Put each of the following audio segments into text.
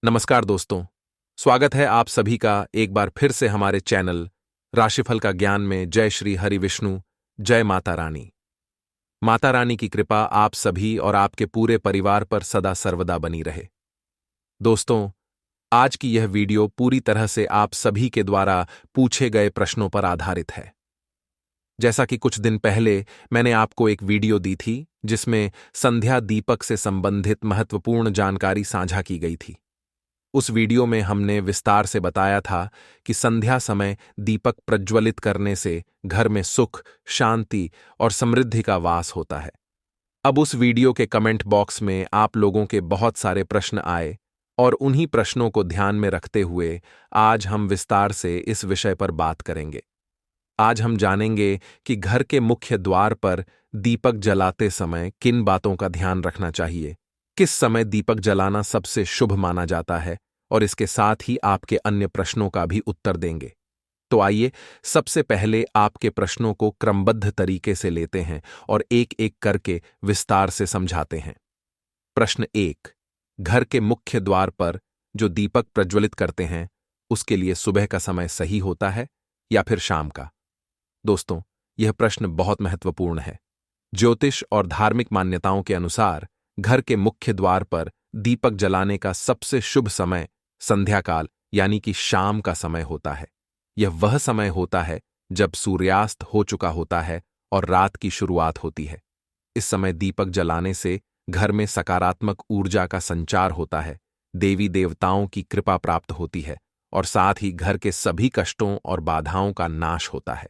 नमस्कार दोस्तों। स्वागत है आप सभी का एक बार फिर से हमारे चैनल राशिफल का ज्ञान में। जय श्री हरि विष्णु, जय माता रानी। माता रानी की कृपा आप सभी और आपके पूरे परिवार पर सदा सर्वदा बनी रहे। दोस्तों, आज की यह वीडियो पूरी तरह से आप सभी के द्वारा पूछे गए प्रश्नों पर आधारित है। जैसा कि कुछ दिन पहले मैंने आपको एक वीडियो दी थी जिसमें संध्या दीपक से संबंधित महत्वपूर्ण जानकारी साझा की गई थी। उस वीडियो में हमने विस्तार से बताया था कि संध्या समय दीपक प्रज्वलित करने से घर में सुख, शांति और समृद्धि का वास होता है। अब उस वीडियो के कमेंट बॉक्स में आप लोगों के बहुत सारे प्रश्न आए और उन्हीं प्रश्नों को ध्यान में रखते हुए आज हम विस्तार से इस विषय पर बात करेंगे। आज हम जानेंगे कि घर के मुख्य द्वार पर दीपक जलाते समय किन बातों का ध्यान रखना चाहिए, किस समय दीपक जलाना सबसे शुभ माना जाता है, और इसके साथ ही आपके अन्य प्रश्नों का भी उत्तर देंगे। तो आइए सबसे पहले आपके प्रश्नों को क्रमबद्ध तरीके से लेते हैं और एक एक करके विस्तार से समझाते हैं। प्रश्न 1। घर के मुख्य द्वार पर जो दीपक प्रज्वलित करते हैं उसके लिए सुबह का समय सही होता है या फिर शाम का? दोस्तों, यह प्रश्न बहुत महत्वपूर्ण है। ज्योतिष और धार्मिक मान्यताओं के अनुसार घर के मुख्य द्वार पर दीपक जलाने का सबसे शुभ समय संध्या काल यानी कि शाम का समय होता है। यह वह समय होता है जब सूर्यास्त हो चुका होता है और रात की शुरुआत होती है। इस समय दीपक जलाने से घर में सकारात्मक ऊर्जा का संचार होता है, देवी देवताओं की कृपा प्राप्त होती है और साथ ही घर के सभी कष्टों और बाधाओं का नाश होता है।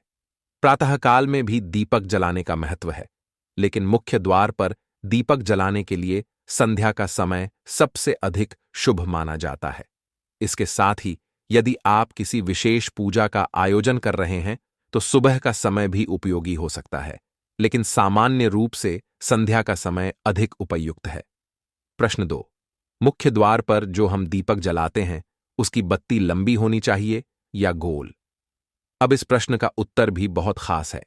प्रातःकाल में भी दीपक जलाने का महत्व है, लेकिन मुख्य द्वार पर दीपक जलाने के लिए संध्या का समय सबसे अधिक शुभ माना जाता है। इसके साथ ही यदि आप किसी विशेष पूजा का आयोजन कर रहे हैं तो सुबह का समय भी उपयोगी हो सकता है, लेकिन सामान्य रूप से संध्या का समय अधिक उपयुक्त है। प्रश्न 2। मुख्य द्वार पर जो हम दीपक जलाते हैं उसकी बत्ती लंबी होनी चाहिए या गोल? अब इस प्रश्न का उत्तर भी बहुत खास है।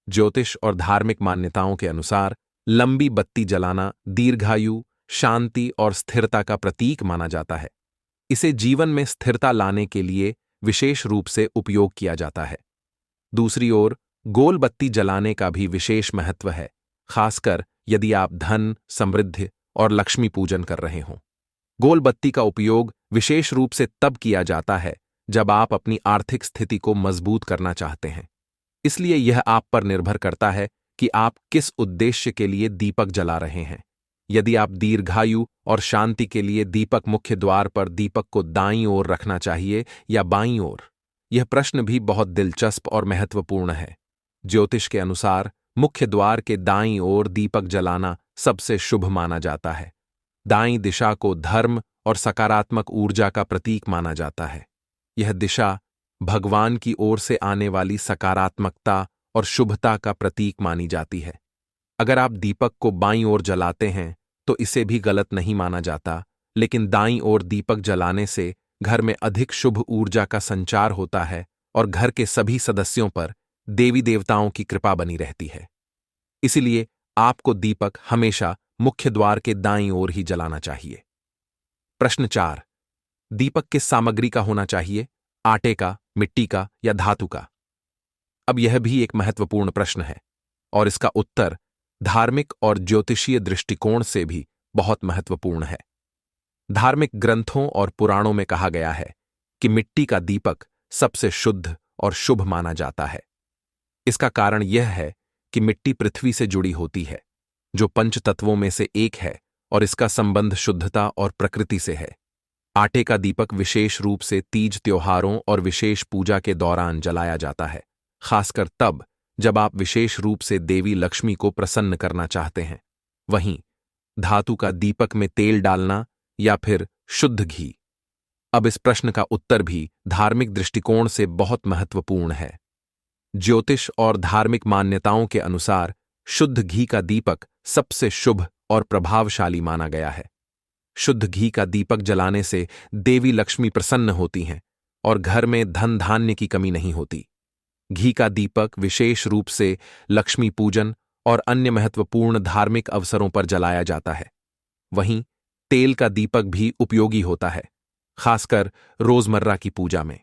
ज्योतिष और धार्मिक मान्यताओं के अनुसार लंबी बत्ती जलाना दीर्घायु, शांति और स्थिरता का प्रतीक माना जाता है। इसे जीवन में स्थिरता लाने के लिए विशेष रूप से उपयोग किया जाता है। दूसरी ओर गोल बत्ती जलाने का भी विशेष महत्व है, खासकर यदि आप धन, समृद्धि और लक्ष्मी पूजन कर रहे हों। गोल बत्ती का उपयोग विशेष रूप से तब किया जाता है जब आप अपनी आर्थिक स्थिति को मजबूत करना चाहते हैं। इसलिए यह आप पर निर्भर करता है कि आप किस उद्देश्य के लिए दीपक जला रहे हैं। यदि आप दीर्घायु और शांति के लिए दीपक मुख्य द्वार पर दीपक को दाईं ओर रखना चाहिए या बाईं ओर, यह प्रश्न भी बहुत दिलचस्प और महत्वपूर्ण है। ज्योतिष के अनुसार मुख्य द्वार के दाईं ओर दीपक जलाना सबसे शुभ माना जाता है। दाईं दिशा को धर्म और सकारात्मक ऊर्जा का प्रतीक माना जाता है। यह दिशा भगवान की ओर से आने वाली सकारात्मकता और शुभता का प्रतीक मानी जाती है। अगर आप दीपक को बाईं ओर जलाते हैं तो इसे भी गलत नहीं माना जाता, लेकिन दाईं ओर दीपक जलाने से घर में अधिक शुभ ऊर्जा का संचार होता है और घर के सभी सदस्यों पर देवी देवताओं की कृपा बनी रहती है। इसलिए आपको दीपक हमेशा मुख्य द्वार के दाईं ओर ही जलाना चाहिए। प्रश्न 4। दीपक किस सामग्री का होना चाहिए? आटे का, मिट्टी का या धातु का? अब यह भी एक महत्वपूर्ण प्रश्न है और इसका उत्तर धार्मिक और ज्योतिषीय दृष्टिकोण से भी बहुत महत्वपूर्ण है। धार्मिक ग्रंथों और पुराणों में कहा गया है कि मिट्टी का दीपक सबसे शुद्ध और शुभ माना जाता है। इसका कारण यह है कि मिट्टी पृथ्वी से जुड़ी होती है, जो पंच तत्वों में से एक है, और इसका संबंध शुद्धता और प्रकृति से है। आटे का दीपक विशेष रूप से तीज त्योहारों और विशेष पूजा के दौरान जलाया जाता है, खासकर तब जब आप विशेष रूप से देवी लक्ष्मी को प्रसन्न करना चाहते हैं। वहीं धातु का दीपक में तेल डालना या फिर शुद्ध घी। अब इस प्रश्न का उत्तर भी धार्मिक दृष्टिकोण से बहुत महत्वपूर्ण है। ज्योतिष और धार्मिक मान्यताओं के अनुसार शुद्ध घी का दीपक सबसे शुभ और प्रभावशाली माना गया है। शुद्ध घी का दीपक जलाने से देवी लक्ष्मी प्रसन्न होती हैं और घर में धन धान्य की कमी नहीं होती। घी का दीपक विशेष रूप से लक्ष्मी पूजन और अन्य महत्वपूर्ण धार्मिक अवसरों पर जलाया जाता है। वहीं तेल का दीपक भी उपयोगी होता है, खासकर रोजमर्रा की पूजा में।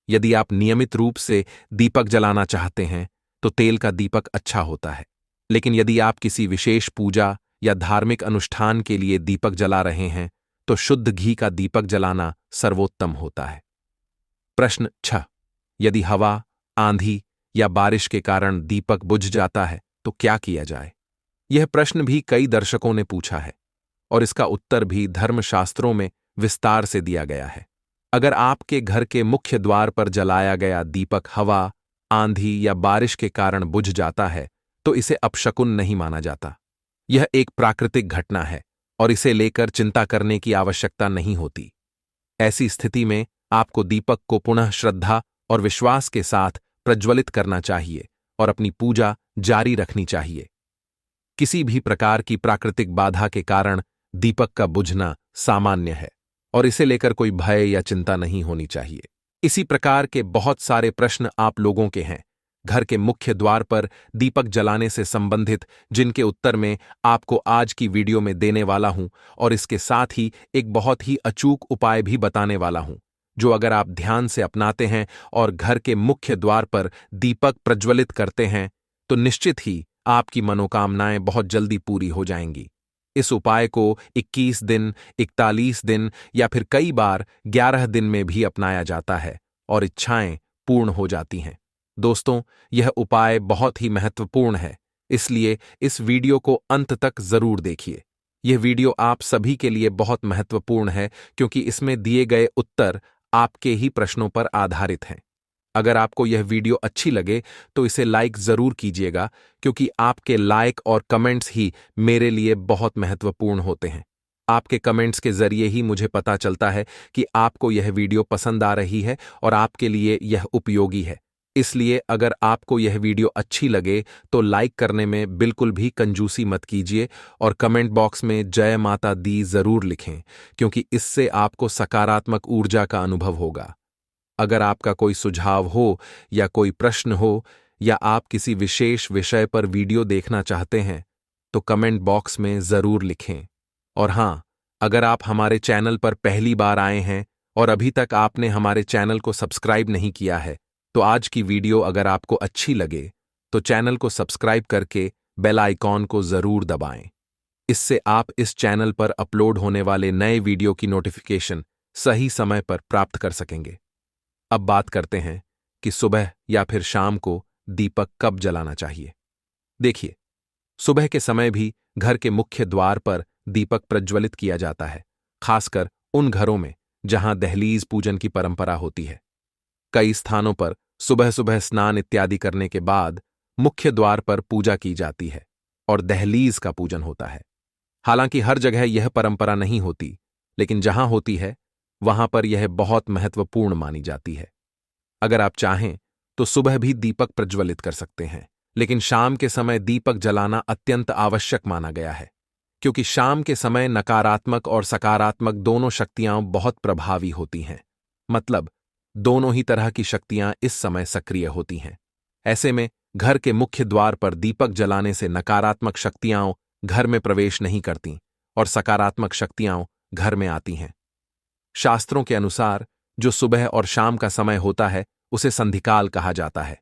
यदि आप नियमित रूप से दीपक जलाना चाहते हैं तो तेल का दीपक अच्छा होता है, लेकिन यदि आप किसी विशेष पूजा या धार्मिक अनुष्ठान के लिए दीपक जला रहे हैं तो शुद्ध घी का दीपक जलाना सर्वोत्तम होता है। प्रश्न 6। यदि हवा, आंधी या बारिश के कारण दीपक बुझ जाता है तो क्या किया जाए? यह प्रश्न भी कई दर्शकों ने पूछा है और इसका उत्तर भी धर्मशास्त्रों में विस्तार से दिया गया है। अगर आपके घर के मुख्य द्वार पर जलाया गया दीपक हवा, आंधी या बारिश के कारण बुझ जाता है तो इसे अपशकुन नहीं माना जाता। यह एक प्राकृतिक घटना है और इसे लेकर चिंता करने की आवश्यकता नहीं होती। ऐसी स्थिति में आपको दीपक को पुनः श्रद्धा और विश्वास के साथ प्रज्वलित करना चाहिए और अपनी पूजा जारी रखनी चाहिए। किसी भी प्रकार की प्राकृतिक बाधा के कारण दीपक का बुझना सामान्य है और इसे लेकर कोई भय या चिंता नहीं होनी चाहिए। इसी प्रकार के बहुत सारे प्रश्न आप लोगों के हैं घर के मुख्य द्वार पर दीपक जलाने से संबंधित, जिनके उत्तर में आपको आज की वीडियो में देने वाला हूं और इसके साथ ही एक बहुत ही अचूक उपाय भी बताने वाला हूं, जो अगर आप ध्यान से अपनाते हैं और घर के मुख्य द्वार पर दीपक प्रज्वलित करते हैं तो निश्चित ही आपकी मनोकामनाएं बहुत जल्दी पूरी हो जाएंगी। इस उपाय को 21 दिन, 41 दिन या फिर कई बार 11 दिन में भी अपनाया जाता है और इच्छाएं पूर्ण हो जाती हैं। दोस्तों, यह उपाय बहुत ही महत्वपूर्ण है, इसलिए इस वीडियो को अंत तक जरूर देखिए। यह वीडियो आप सभी के लिए बहुत महत्वपूर्ण है क्योंकि इसमें दिए गए उत्तर आपके ही प्रश्नों पर आधारित हैं। अगर आपको यह वीडियो अच्छी लगे तो इसे लाइक जरूर कीजिएगा क्योंकि आपके लाइक और कमेंट्स ही मेरे लिए बहुत महत्वपूर्ण होते हैं। आपके कमेंट्स के जरिए ही मुझे पता चलता है कि आपको यह वीडियो पसंद आ रही है और आपके लिए यह उपयोगी है। इसलिए अगर आपको यह वीडियो अच्छी लगे तो लाइक करने में बिल्कुल भी कंजूसी मत कीजिए और कमेंट बॉक्स में जय माता दी जरूर लिखें क्योंकि इससे आपको सकारात्मक ऊर्जा का अनुभव होगा। अगर आपका कोई सुझाव हो या कोई प्रश्न हो या आप किसी विशेष विषय पर वीडियो देखना चाहते हैं तो कमेंट बॉक्स में जरूर लिखें। और हां, अगर आप हमारे चैनल पर पहली बार आए हैं और अभी तक आपने हमारे चैनल को सब्सक्राइब नहीं किया है तो आज की वीडियो अगर आपको अच्छी लगे तो चैनल को सब्सक्राइब करके बेल आइकॉन को जरूर दबाएं। इससे आप इस चैनल पर अपलोड होने वाले नए वीडियो की नोटिफिकेशन सही समय पर प्राप्त कर सकेंगे। अब बात करते हैं कि सुबह या फिर शाम को दीपक कब जलाना चाहिए। देखिए, सुबह के समय भी घर के मुख्य द्वार पर दीपक प्रज्वलित किया जाता है, खासकर उन घरों में जहां दहलीज पूजन की परंपरा होती है। कई स्थानों पर सुबह सुबह स्नान इत्यादि करने के बाद मुख्य द्वार पर पूजा की जाती है और दहलीज का पूजन होता है। हालांकि हर जगह यह परंपरा नहीं होती, लेकिन जहां होती है वहां पर यह बहुत महत्वपूर्ण मानी जाती है। अगर आप चाहें तो सुबह भी दीपक प्रज्वलित कर सकते हैं, लेकिन शाम के समय दीपक जलाना अत्यंत आवश्यक माना गया है क्योंकि शाम के समय नकारात्मक और सकारात्मक दोनों शक्तियां बहुत प्रभावी होती हैं। मतलब दोनों ही तरह की शक्तियां इस समय सक्रिय होती हैं। ऐसे में घर के मुख्य द्वार पर दीपक जलाने से नकारात्मक शक्तियां घर में प्रवेश नहीं करती और सकारात्मक शक्तियां घर में आती हैं। शास्त्रों के अनुसार जो सुबह और शाम का समय होता है उसे संधिकाल कहा जाता है।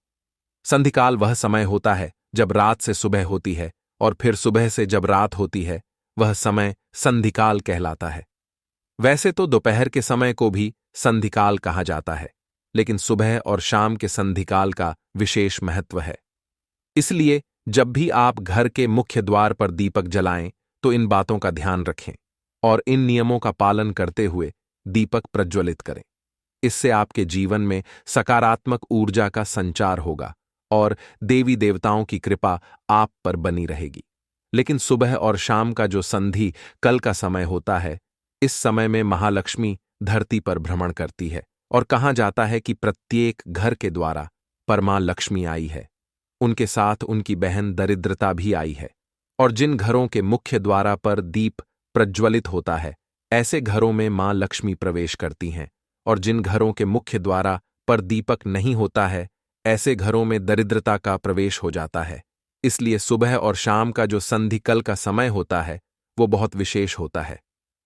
संधिकाल वह समय होता है जब रात से सुबह होती है और फिर सुबह से जब रात होती है, वह समय संधिकाल कहलाता है। वैसे तो दोपहर के समय को भी संधिकाल कहा जाता है, लेकिन सुबह और शाम के संधिकाल का विशेष महत्व है। इसलिए जब भी आप घर के मुख्य द्वार पर दीपक जलाएं तो इन बातों का ध्यान रखें और इन नियमों का पालन करते हुए दीपक प्रज्वलित करें। इससे आपके जीवन में सकारात्मक ऊर्जा का संचार होगा और देवी देवताओं की कृपा आप पर बनी रहेगी। लेकिन सुबह और शाम का जो संधि कल का समय होता है, इस समय में महालक्ष्मी धरती पर भ्रमण करती है और कहा जाता है कि प्रत्येक घर के द्वारा परमा लक्ष्मी आई है। उनके साथ उनकी बहन दरिद्रता भी आई है और जिन घरों के मुख्य द्वारा पर दीप प्रज्वलित होता है, ऐसे घरों में मां लक्ष्मी प्रवेश करती हैं और जिन घरों के मुख्य द्वारा पर दीपक नहीं होता है, ऐसे घरों में दरिद्रता का प्रवेश हो जाता है। इसलिए सुबह और शाम का जो संधिकल का समय होता है वो बहुत विशेष होता है।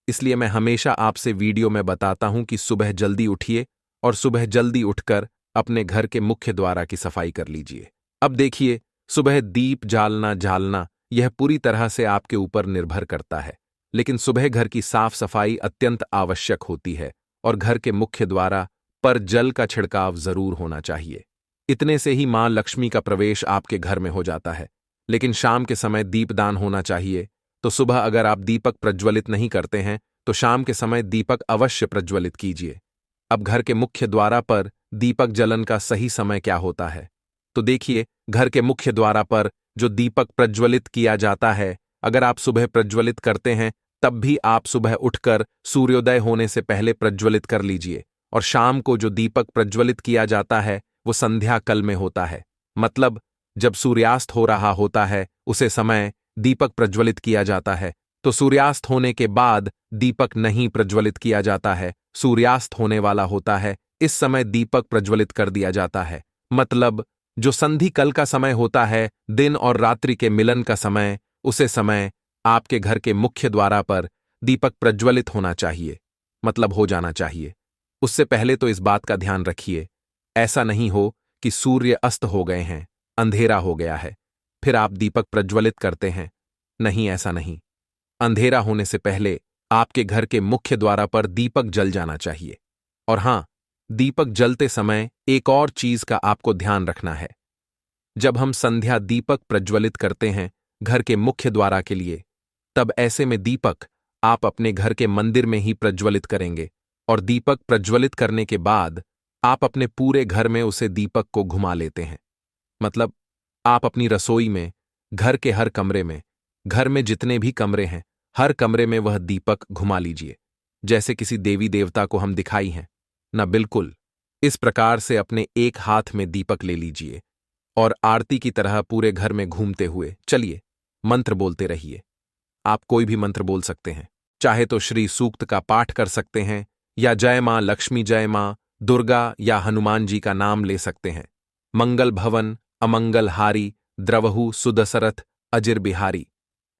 इसलिए मैं हमेशा आपसे वीडियो में बताता हूं कि सुबह जल्दी उठिए और सुबह जल्दी उठकर अपने घर के मुख्य द्वार की सफाई कर लीजिए। अब देखिए, सुबह दीप जालना झालना यह पूरी तरह से आपके ऊपर निर्भर करता है, लेकिन सुबह घर की साफ सफाई अत्यंत आवश्यक होती है और घर के मुख्य द्वार पर जल का छिड़काव जरूर होना चाहिए। इतने से ही मां लक्ष्मी का प्रवेश आपके घर में हो जाता है। लेकिन शाम के समय दीपदान होना चाहिए, तो सुबह अगर आप दीपक प्रज्वलित नहीं करते हैं तो शाम के समय दीपक अवश्य प्रज्वलित कीजिए। अब घर के मुख्य द्वार पर दीपक जलन का सही समय क्या होता है? तो देखिए, घर के मुख्य द्वार पर जो दीपक प्रज्वलित किया जाता है, अगर आप सुबह प्रज्वलित करते हैं तब भी आप सुबह उठकर सूर्योदय होने से पहले प्रज्वलित कर लीजिए। और शाम को जो दीपक प्रज्वलित किया जाता है वो संध्या काल में होता है, मतलब जब सूर्यास्त हो रहा होता है उसे समय दीपक प्रज्वलित किया जाता है। तो सूर्यास्त होने के बाद दीपक नहीं प्रज्वलित किया जाता है, सूर्यास्त होने वाला होता है, इस समय दीपक प्रज्वलित कर दिया जाता है। मतलब जो संधि कल का समय होता है, दिन और रात्रि के मिलन का समय, उसे समय आपके घर के मुख्य द्वार पर दीपक प्रज्वलित होना चाहिए, मतलब हो जाना चाहिए। उससे पहले तो इस बात का ध्यान रखिए, ऐसा नहीं हो कि सूर्य अस्त हो गए हैं, अंधेरा हो गया है, फिर आप दीपक प्रज्वलित करते हैं। नहीं, ऐसा नहीं। अंधेरा होने से पहले आपके घर के मुख्य द्वार पर दीपक जल जाना चाहिए। और हां, दीपक जलते समय एक और चीज का आपको ध्यान रखना है। जब हम संध्या दीपक प्रज्वलित करते हैं घर के मुख्य द्वार के लिए, तब ऐसे में दीपक आप अपने घर के मंदिर में ही प्रज्वलित करेंगे और दीपक प्रज्वलित करने के बाद आप अपने पूरे घर में उसे दीपक को घुमा लेते हैं। मतलब आप अपनी रसोई में, घर के हर कमरे में, घर में जितने भी कमरे हैं, हर कमरे में वह दीपक घुमा लीजिए, जैसे किसी देवी देवता को हम दिखाई हैं ना। बिल्कुल इस प्रकार से अपने एक हाथ में दीपक ले लीजिए और आरती की तरह पूरे घर में घूमते हुए चलिए मंत्र बोलते रहिए। आप कोई भी मंत्र बोल सकते हैं, चाहे तो श्री सूक्त का पाठ कर सकते हैं या जय मां लक्ष्मी, जय मां दुर्गा या हनुमान जी का नाम ले सकते हैं। मंगल भवन अमंगल हारी, द्रवहु सुदशरथ अजिर बिहारी।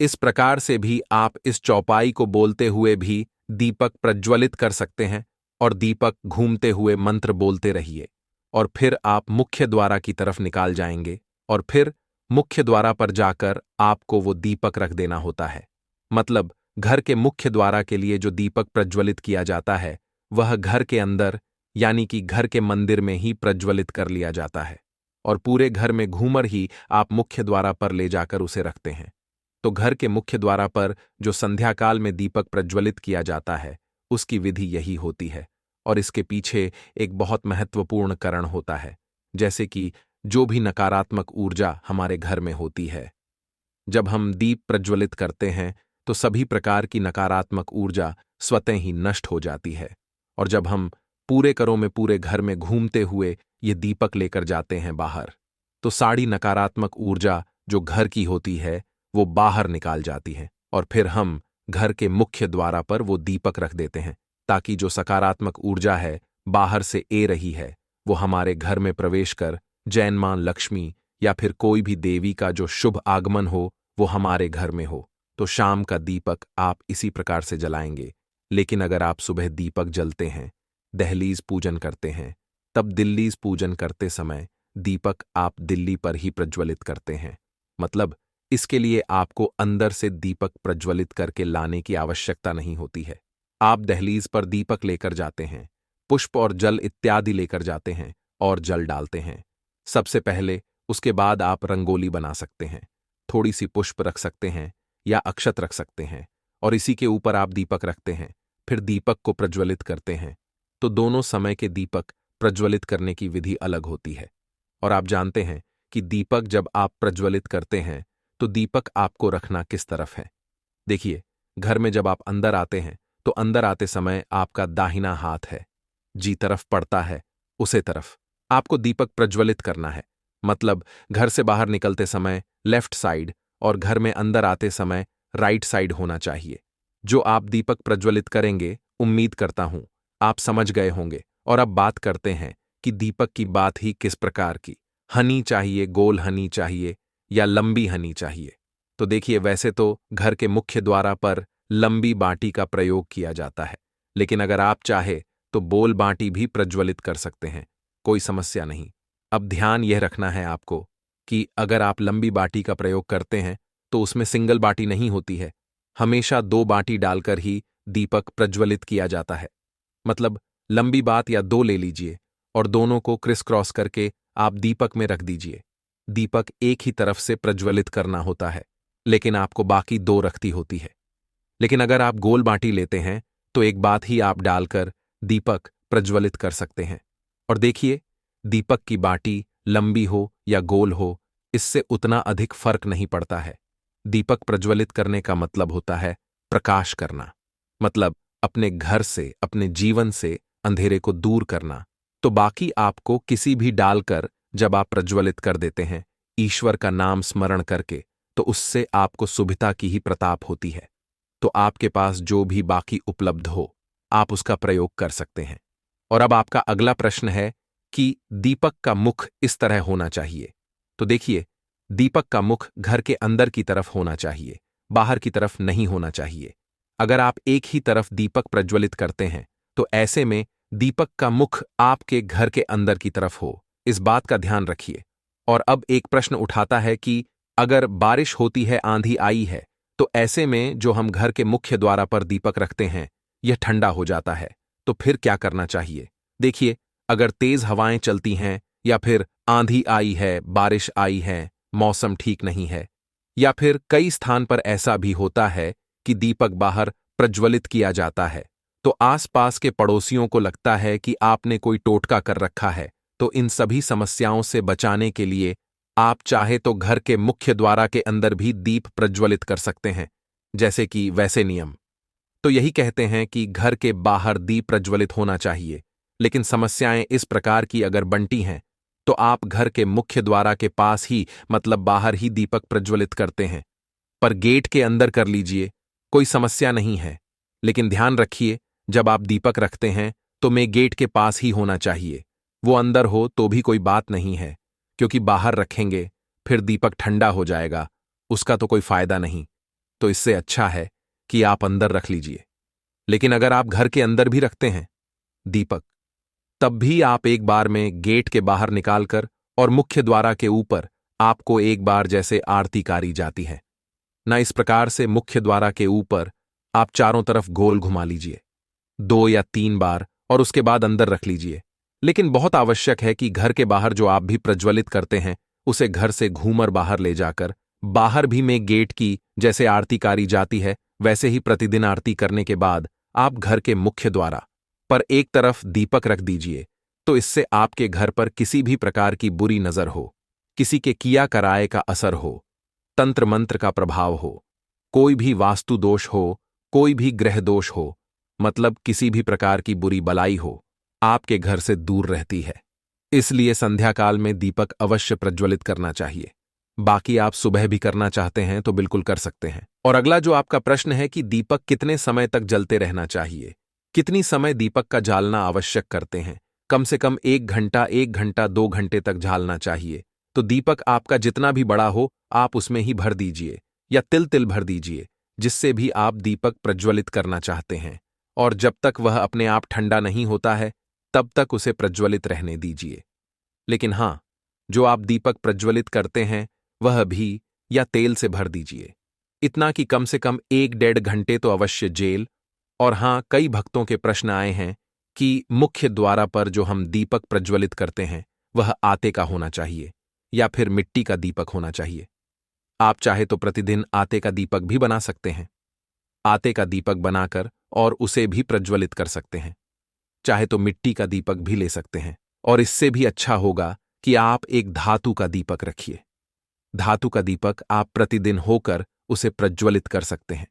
इस प्रकार से भी आप इस चौपाई को बोलते हुए भी दीपक प्रज्वलित कर सकते हैं और दीपक घूमते हुए मंत्र बोलते रहिए। और फिर आप मुख्य द्वार की तरफ निकाल जाएंगे और फिर मुख्य द्वार पर जाकर आपको वो दीपक रख देना होता है। मतलब घर के मुख्य द्वार के लिए जो दीपक प्रज्वलित किया जाता है वह घर के अंदर, यानी कि घर के मंदिर में ही प्रज्वलित कर लिया जाता है और पूरे घर में घूमर ही आप मुख्य द्वार पर ले जाकर उसे रखते हैं। तो घर के मुख्य द्वार पर जो संध्या काल में दीपक प्रज्वलित किया जाता है उसकी विधि यही होती है और इसके पीछे एक बहुत महत्वपूर्ण कारण होता है, जैसे कि जो भी नकारात्मक ऊर्जा हमारे घर में होती है, जब हम दीप प्रज्वलित करते हैं तो सभी प्रकार की नकारात्मक ऊर्जा स्वतः ही नष्ट हो जाती है। और जब हम पूरे करों में पूरे घर में घूमते हुए ये दीपक लेकर जाते हैं बाहर, तो सारी नकारात्मक ऊर्जा जो घर की होती है वो बाहर निकाल जाती है और फिर हम घर के मुख्य द्वार पर वो दीपक रख देते हैं, ताकि जो सकारात्मक ऊर्जा है बाहर से ए रही है वो हमारे घर में प्रवेश कर जैन मां लक्ष्मी या फिर कोई भी देवी का जो शुभ आगमन हो वो हमारे घर में हो। तो शाम का दीपक आप इसी प्रकार से जलाएंगे। लेकिन अगर आप सुबह दीपक जलते हैं, दहलीज पूजन करते हैं, तब दिल्लीज पूजन करते समय दीपक आप दिल्ली पर ही प्रज्वलित करते हैं। मतलब इसके लिए आपको अंदर से दीपक प्रज्वलित करके लाने की आवश्यकता नहीं होती है। आप दहलीज पर दीपक लेकर जाते हैं, पुष्प और जल इत्यादि लेकर जाते हैं और जल डालते हैं सबसे पहले। उसके बाद आप रंगोली बना सकते हैं, थोड़ी सी पुष्प रख सकते हैं या अक्षत रख सकते हैं और इसी के ऊपर आप दीपक रखते हैं, फिर दीपक को प्रज्वलित करते हैं। तो दोनों समय के दीपक प्रज्वलित करने की विधि अलग होती है। और आप जानते हैं कि दीपक जब आप प्रज्वलित करते हैं तो दीपक आपको रखना किस तरफ है। देखिए, घर में जब आप अंदर आते हैं तो अंदर आते समय आपका दाहिना हाथ है, जी तरफ पड़ता है उसे तरफ आपको दीपक प्रज्वलित करना है। मतलब घर से बाहर निकलते समय लेफ्ट साइड और घर में अंदर आते समय राइट साइड होना चाहिए। जो आप दीपक प्रज्वलित करेंगे, उम्मीद करता हूं आप समझ गए होंगे। और अब बात करते हैं कि दीपक की बात ही किस प्रकार की, हनी चाहिए, गोल हनी चाहिए या लंबी हनी चाहिए। तो देखिए, वैसे तो घर के मुख्य द्वार पर लंबी बाटी का प्रयोग किया जाता है। लेकिन अगर आप चाहे तो बोल बाटी भी प्रज्वलित कर सकते हैं, कोई समस्या नहीं। अब ध्यान यह रखना है आपको कि अगर आप लंबी बाटी का प्रयोग करते हैं तो उसमें सिंगल बाटी नहीं होती है, हमेशा 2 बाटी डालकर ही दीपक प्रज्वलित किया जाता है। मतलब लंबी बात या 2 ले लीजिए और दोनों को क्रिस क्रॉस करके आप दीपक में रख दीजिए। दीपक एक ही तरफ से प्रज्वलित करना होता है, लेकिन आपको बाकी 2 रखती होती है। लेकिन अगर आप गोल बाटी लेते हैं तो एक बात ही आप डालकर दीपक प्रज्वलित कर सकते हैं। और देखिए, दीपक की बाटी लंबी हो या गोल हो, इससे उतना अधिक फर्क नहीं पड़ता है। दीपक प्रज्वलित करने का मतलब होता है प्रकाश करना, मतलब अपने घर से, अपने जीवन से अंधेरे को दूर करना। तो बाकी आपको किसी भी डालकर जब आप प्रज्वलित कर देते हैं ईश्वर का नाम स्मरण करके, तो उससे आपको सुभिता की ही प्रताप होती है। तो आपके पास जो भी बाकी उपलब्ध हो, आप उसका प्रयोग कर सकते हैं। और अब आपका अगला प्रश्न है कि दीपक का मुख इस तरह होना चाहिए। तो देखिए, दीपक का मुख घर के अंदर की तरफ होना चाहिए, बाहर की तरफ नहीं होना चाहिए। अगर आप एक ही तरफ दीपक प्रज्वलित करते हैं तो ऐसे में दीपक का मुख आपके घर के अंदर की तरफ हो, इस बात का ध्यान रखिए। और अब एक प्रश्न उठाता है कि अगर बारिश होती है, आंधी आई है, तो ऐसे में जो हम घर के मुख्य द्वार पर दीपक रखते हैं यह ठंडा हो जाता है, तो फिर क्या करना चाहिए? देखिए, अगर तेज हवाएं चलती हैं या फिर आंधी आई है, बारिश आई है, मौसम ठीक नहीं है, या फिर कई स्थान पर ऐसा भी होता है कि दीपक बाहर प्रज्वलित किया जाता है, तो आसपास के पड़ोसियों को लगता है कि आपने कोई टोटका कर रखा है। तो इन सभी समस्याओं से बचाने के लिए आप चाहे तो घर के मुख्य द्वार के अंदर भी दीप प्रज्वलित कर सकते हैं, जैसे कि वैसे नियम तो यही कहते हैं कि घर के बाहर दीप प्रज्वलित होना चाहिए। लेकिन समस्याएं इस प्रकार की अगर बंटी हैं तो आप घर के मुख्य द्वार के पास ही, मतलब बाहर ही दीपक प्रज्वलित करते हैं, पर गेट के अंदर कर लीजिए, कोई समस्या नहीं है। लेकिन ध्यान रखिए, जब आप दीपक रखते हैं तो मैं गेट के पास ही होना चाहिए। वो अंदर हो तो भी कोई बात नहीं है, क्योंकि बाहर रखेंगे फिर दीपक ठंडा हो जाएगा, उसका तो कोई फायदा नहीं। तो इससे अच्छा है कि आप अंदर रख लीजिए। लेकिन अगर आप घर के अंदर भी रखते हैं दीपक, तब भी आप एक बार में गेट के बाहर निकालकर और मुख्य द्वार के ऊपर आपको एक बार जैसे आरती कारी जाती है ना, इस प्रकार से मुख्य द्वार के ऊपर आप चारों तरफ गोल घुमा लीजिए 2 या 3 बार और उसके बाद अंदर रख लीजिए। लेकिन बहुत आवश्यक है कि घर के बाहर जो आप भी प्रज्वलित करते हैं उसे घर से घूमर बाहर ले जाकर बाहर भी में गेट की जैसे आरती कारी जाती है वैसे ही प्रतिदिन आरती करने के बाद आप घर के मुख्य द्वार पर एक तरफ दीपक रख दीजिए। तो इससे आपके घर पर किसी भी प्रकार की बुरी नजर हो, किसी के किया कराए का असर हो, तंत्र मंत्र का प्रभाव हो, कोई भी वास्तु दोष हो, कोई भी ग्रह दोष हो, मतलब किसी भी प्रकार की बुरी बलाई हो, आपके घर से दूर रहती है। इसलिए संध्या काल में दीपक अवश्य प्रज्वलित करना चाहिए। बाकी आप सुबह भी करना चाहते हैं तो बिल्कुल कर सकते हैं। और अगला जो आपका प्रश्न है कि दीपक कितने समय तक जलते रहना चाहिए, कितनी समय दीपक का जालना आवश्यक करते हैं? कम से कम 1 घंटा, 1 घंटा 2 घंटे तक झालना चाहिए। तो दीपक आपका जितना भी बड़ा हो आप उसमें ही भर दीजिए या तिल तिल भर दीजिए, जिससे भी आप दीपक प्रज्वलित करना चाहते हैं। और जब तक वह अपने आप ठंडा नहीं होता है तब तक उसे प्रज्वलित रहने दीजिए। लेकिन हां, जो आप दीपक प्रज्वलित करते हैं वह भी या तेल से भर दीजिए, इतना कि कम से कम 1 डेढ़ घंटे तो अवश्य जेल। और हां, कई भक्तों के प्रश्न आए हैं कि मुख्य द्वार पर जो हम दीपक प्रज्वलित करते हैं वह आटे का होना चाहिए या फिर मिट्टी का दीपक होना चाहिए। आप चाहे तो प्रतिदिन आटे का दीपक भी बना सकते हैं, आटे का दीपक बनाकर और उसे भी प्रज्वलित कर सकते हैं। चाहे तो मिट्टी का दीपक भी ले सकते हैं, और इससे भी अच्छा होगा कि आप एक धातु का दीपक रखिए। धातु का दीपक आप प्रतिदिन होकर उसे प्रज्वलित कर सकते हैं,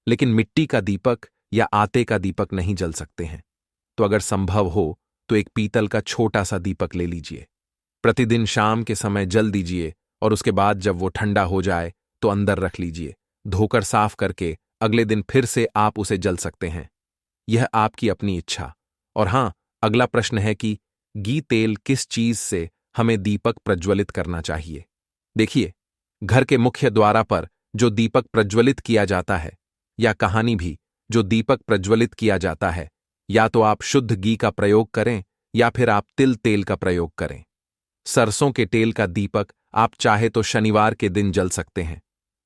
लेकिन मिट्टी का दीपक या आटे का दीपक नहीं जल सकते हैं। तो अगर संभव हो तो एक पीतल का छोटा सा दीपक ले लीजिए, प्रतिदिन शाम के समय जल दीजिए और उसके बाद जब वो ठंडा हो जाए तो अंदर रख लीजिए। धोकर साफ करके अगले दिन फिर से आप उसे जल सकते हैं। यह आपकी अपनी इच्छा। और हां, अगला प्रश्न है कि घी तेल किस चीज से हमें दीपक प्रज्वलित करना चाहिए? देखिए, घर के मुख्य द्वार पर जो दीपक प्रज्वलित किया जाता है या कहानी भी जो दीपक प्रज्वलित किया जाता है, या तो आप शुद्ध घी का प्रयोग करें या फिर आप तिल तेल का प्रयोग करें। सरसों के तेल का दीपक आप चाहे तो शनिवार के दिन जल सकते हैं।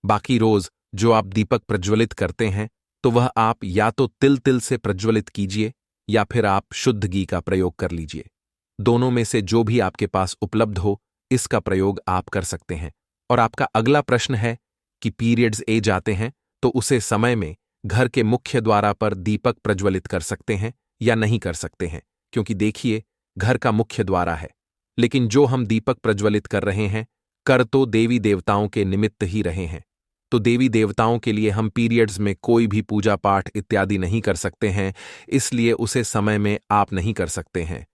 बाकी रोज जो आप दीपक प्रज्वलित करते हैं तो वह आप या तो तिल से प्रज्वलित कीजिए या फिर आप शुद्ध घी का प्रयोग कर लीजिए। दोनों में से जो भी आपके पास उपलब्ध हो, इसका प्रयोग आप कर सकते हैं। और आपका अगला प्रश्न है कि पीरियड्स ए जाते हैं तो उसे समय में घर के मुख्य द्वार पर दीपक प्रज्वलित कर सकते हैं या नहीं कर सकते हैं, क्योंकि देखिए घर का मुख्य द्वार है, लेकिन जो हम दीपक प्रज्वलित कर रहे हैं कर तो देवी देवताओं के निमित्त ही रहे हैं। तो देवी देवताओं के लिए हम पीरियड्स में कोई भी पूजा पाठ इत्यादि नहीं कर सकते हैं, इसलिए उसे समय में आप नहीं कर सकते हैं।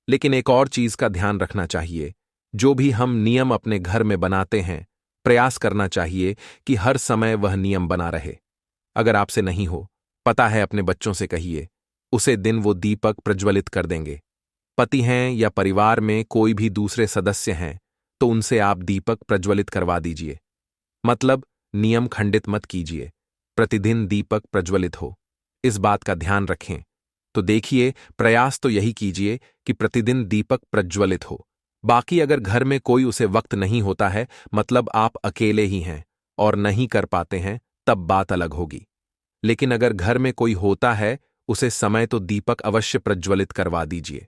लेकिन एक और चीज का ध्यान रखना चाहिए, जो भी हम नियम अपने घर में बनाते हैं प्रयास करना चाहिए कि हर समय वह नियम बना रहे। अगर आपसे नहीं हो पता है, अपने बच्चों से कहिए, उसे दिन वो दीपक प्रज्वलित कर देंगे। पति हैं या परिवार में कोई भी दूसरे सदस्य हैं तो उनसे आप दीपक प्रज्वलित करवा दीजिए। मतलब नियम खंडित मत कीजिए, प्रतिदिन दीपक प्रज्वलित हो, इस बात का ध्यान रखें। तो देखिए, प्रयास तो यही कीजिए कि प्रतिदिन दीपक प्रज्वलित हो। बाकी अगर घर में कोई उसे वक्त नहीं होता है, मतलब आप अकेले ही हैं और नहीं कर पाते हैं, तब बात अलग होगी। लेकिन अगर घर में कोई होता है, उसे समय तो दीपक अवश्य प्रज्वलित करवा दीजिए।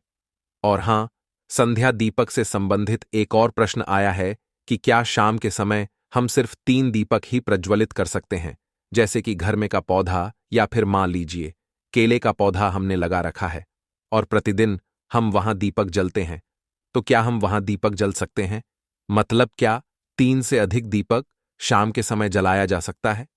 और हां, संध्या दीपक से संबंधित एक और प्रश्न आया है कि क्या शाम के समय हम सिर्फ 3 दीपक ही प्रज्वलित कर सकते हैं, जैसे कि घर में का पौधा या फिर मान लीजिए केले का पौधा हमने लगा रखा है और प्रतिदिन हम वहां दीपक जलते हैं, तो क्या हम वहां दीपक जल सकते हैं? मतलब क्या 3 से अधिक दीपक शाम के समय जलाया जा सकता है?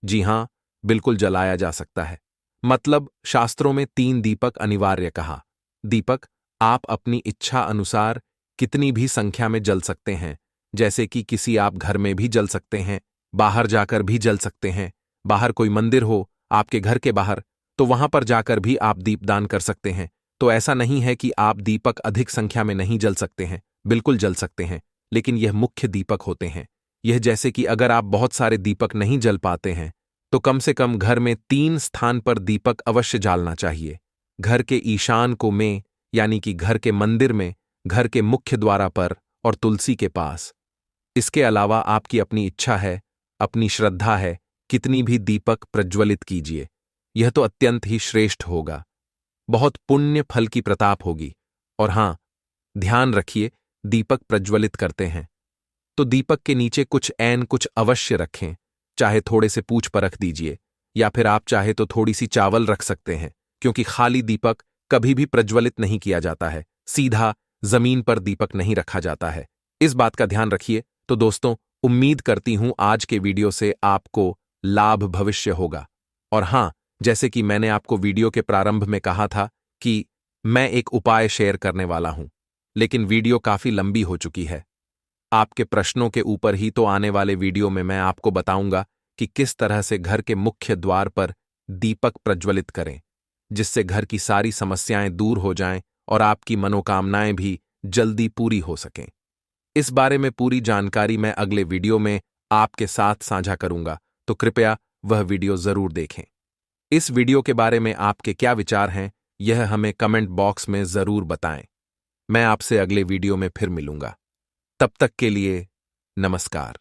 जी हां, बिल्कुल जलाया जा सकता है। मतलब शास्त्रों में 3 दीपक अनिवार्य कहा। दीपक आप अपनी इच्छा अनुसार कितनी भी संख्या में जल सकते हैं, जैसे कि किसी आप घर में भी जल सकते हैं, बाहर जाकर भी जल सकते हैं। बाहर कोई मंदिर हो आपके घर के बाहर, तो वहां पर जाकर भी आप दीपदान कर सकते हैं। तो ऐसा नहीं है कि आप दीपक अधिक संख्या में नहीं जल सकते हैं, बिल्कुल जल सकते हैं, लेकिन यह मुख्य दीपक होते हैं। यह जैसे कि अगर आप बहुत सारे दीपक नहीं जल पाते हैं तो कम से कम घर में 3 स्थान पर दीपक अवश्य जालना चाहिए। घर के ईशान को में, यानी कि घर के मंदिर में, घर के मुख्य द्वार पर और तुलसी के पास। इसके अलावा आपकी अपनी इच्छा है, अपनी श्रद्धा है, कितनी भी दीपक प्रज्वलित कीजिए, यह तो अत्यंत ही श्रेष्ठ होगा, बहुत पुण्य फल की प्रताप होगी। और हां, ध्यान रखिए, दीपक प्रज्वलित करते हैं तो दीपक के नीचे कुछ अवश्य रखें, चाहे थोड़े से पूछ पर रख दीजिए या फिर आप चाहे तो थोड़ी सी चावल रख सकते हैं, क्योंकि खाली दीपक कभी भी प्रज्वलित नहीं किया जाता है, सीधा जमीन पर दीपक नहीं रखा जाता है। इस बात का ध्यान रखिए। तो दोस्तों, उम्मीद करती हूं आज के वीडियो से आपको लाभ भविष्य होगा। और हां, जैसे कि मैंने आपको वीडियो के प्रारंभ में कहा था कि मैं एक उपाय शेयर करने वाला हूं, लेकिन वीडियो काफी लंबी हो चुकी है। आपके प्रश्नों के ऊपर ही तो आने वाले वीडियो में मैं आपको बताऊंगा कि किस तरह से घर के मुख्य द्वार पर दीपक प्रज्वलित करें, जिससे घर की सारी समस्याएं दूर हो जाएं और आपकी मनोकामनाएं भी जल्दी पूरी हो सकें। इस बारे में पूरी जानकारी मैं अगले वीडियो में आपके साथ साझा करूंगा, तो कृपया वह वीडियो जरूर देखें। इस वीडियो के बारे में आपके क्या विचार हैं, यह हमें कमेंट बॉक्स में जरूर बताएं। मैं आपसे अगले वीडियो में फिर मिलूंगा। तब तक के लिए नमस्कार।